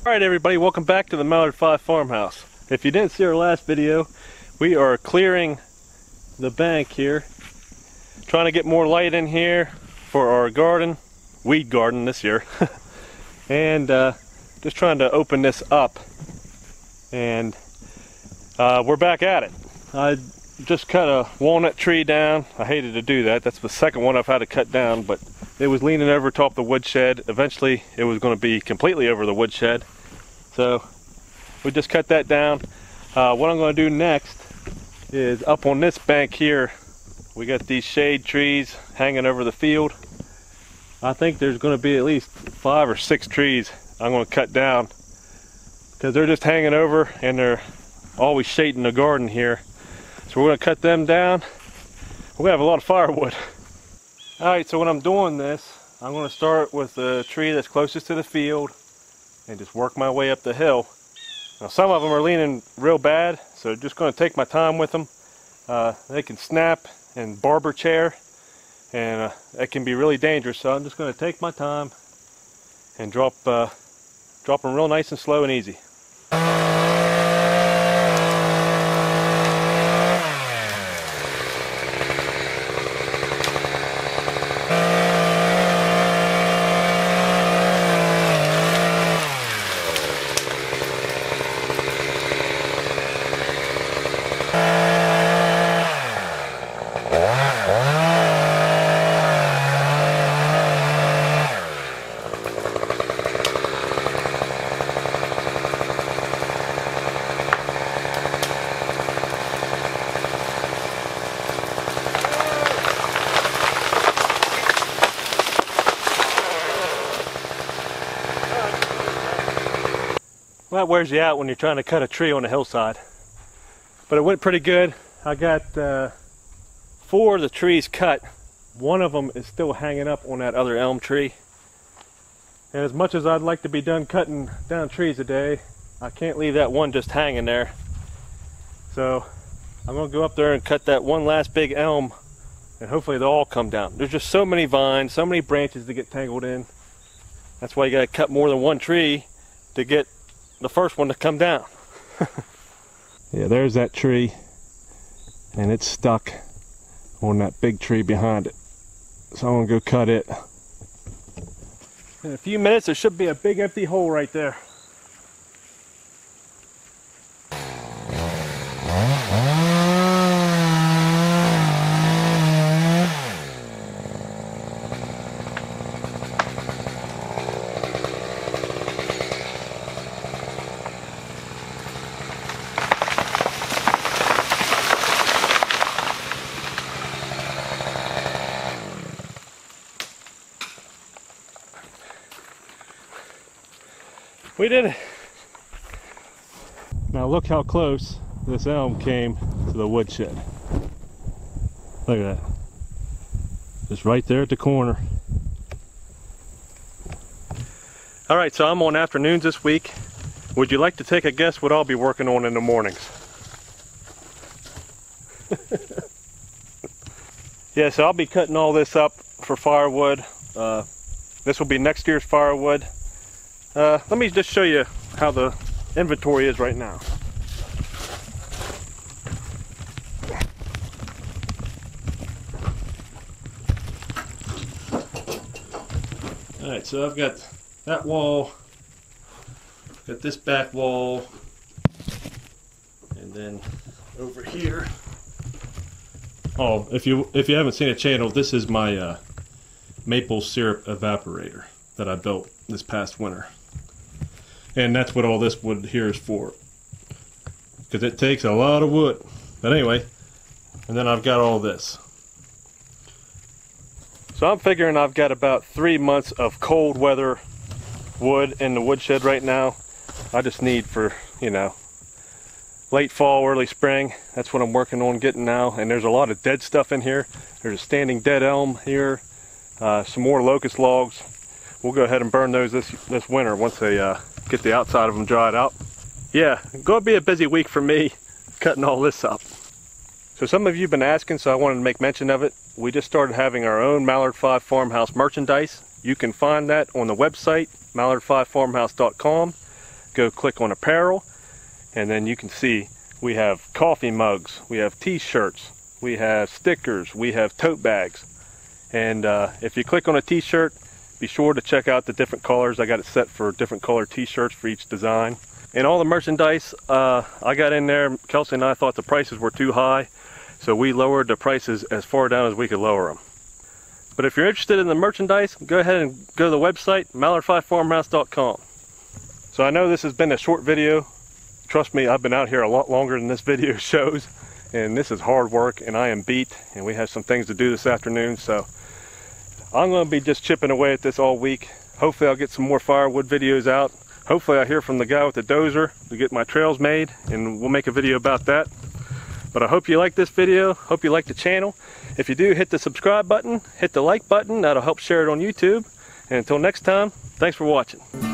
Alright everybody, welcome back to the Mallard 5 Farmhouse. If you didn't see our last video, we are clearing the bank here, trying to get more light in here for our garden, weed garden this year, and just trying to open this up, and we're back at it. I just cut a walnut tree down. I hated to do that. That's the second one I've had to cut down, but it was leaning over top the woodshed. Eventually it was going to be completely over the woodshed, so we just cut that down. What I'm going to do next is up on this bank here, we got these shade trees hanging over the field. I think there's going to be at least 5 or 6 trees I'm going to cut down because they're just hanging over and they're always shading the garden here. So we're going to cut them down. We're going to have a lot of firewood. Alright, so when I'm doing this, I'm going to start with the tree that's closest to the field and just work my way up the hill. Now some of them are leaning real bad, so just going to take my time with them. They can snap and barber chair, and it can be really dangerous, so I'm just going to take my time and drop them real nice and slow and easy. Well, that wears you out when you're trying to cut a tree on a hillside. But it went pretty good. I got 4 of the trees cut. One of them is still hanging up on that other elm tree. And as much as I'd like to be done cutting down trees today, I can't leave that one just hanging there. So I'm going to go up there and cut that one last big elm, and hopefully they'll all come down. There's just so many vines, so many branches to get tangled in. That's why you got to cut more than one tree to get the first one to come down. Yeah, there's that tree, and it's stuck on that big tree behind it. So I'm gonna go cut it. In a few minutes there should be a big empty hole right there. We did it. Now look how close this elm came to the woodshed. Look at that. Just right there at the corner. Alright, so I'm on afternoons this week. Would you like to take a guess what I'll be working on in the mornings? Yeah, so I'll be cutting all this up for firewood. This will be next year's firewood. Let me just show you how the inventory is right now. Alright, so I've got that wall, got this back wall, and then over here. Oh, if you haven't seen a channel, this is my maple syrup evaporator that I built this past winter. And that's what all this wood here is for, because it takes a lot of wood. But anyway, and then I've got all this. So I'm figuring I've got about 3 months of cold weather wood in the woodshed right now. I just need for, you know, late fall, early spring. That's what I'm working on getting now. And there's a lot of dead stuff in here. There's a standing dead elm here, some more locust logs. We'll go ahead and burn those this winter once they get the outside of them dried out. Yeah, going to be a busy week for me cutting all this up. So some of you have been asking, so I wanted to make mention of it. We just started having our own Mallard 5 Farmhouse merchandise. You can find that on the website, mallard5farmhouse.com. go click on Apparel, and then you can see we have coffee mugs, we have t-shirts, we have stickers, we have tote bags. And if you click on a t-shirt, be sure to check out the different colors. I got it set for different color t-shirts for each design. And all the merchandise, I got in there, Kelsey and I thought the prices were too high, so we lowered the prices as far down as we could lower them. But if you're interested in the merchandise, go ahead and go to the website, mallard5farmhouse.com. So I know this has been a short video. Trust me, I've been out here a lot longer than this video shows, and this is hard work, and I am beat, and we have some things to do this afternoon, so I'm going to be just chipping away at this all week. Hopefully I'll get some more firewood videos out. Hopefully I'll hear from the guy with the dozer to get my trails made, and we'll make a video about that. But I hope you like this video, hope you like the channel. If you do, hit the subscribe button, hit the like button, that'll help share it on YouTube. And until next time, thanks for watching.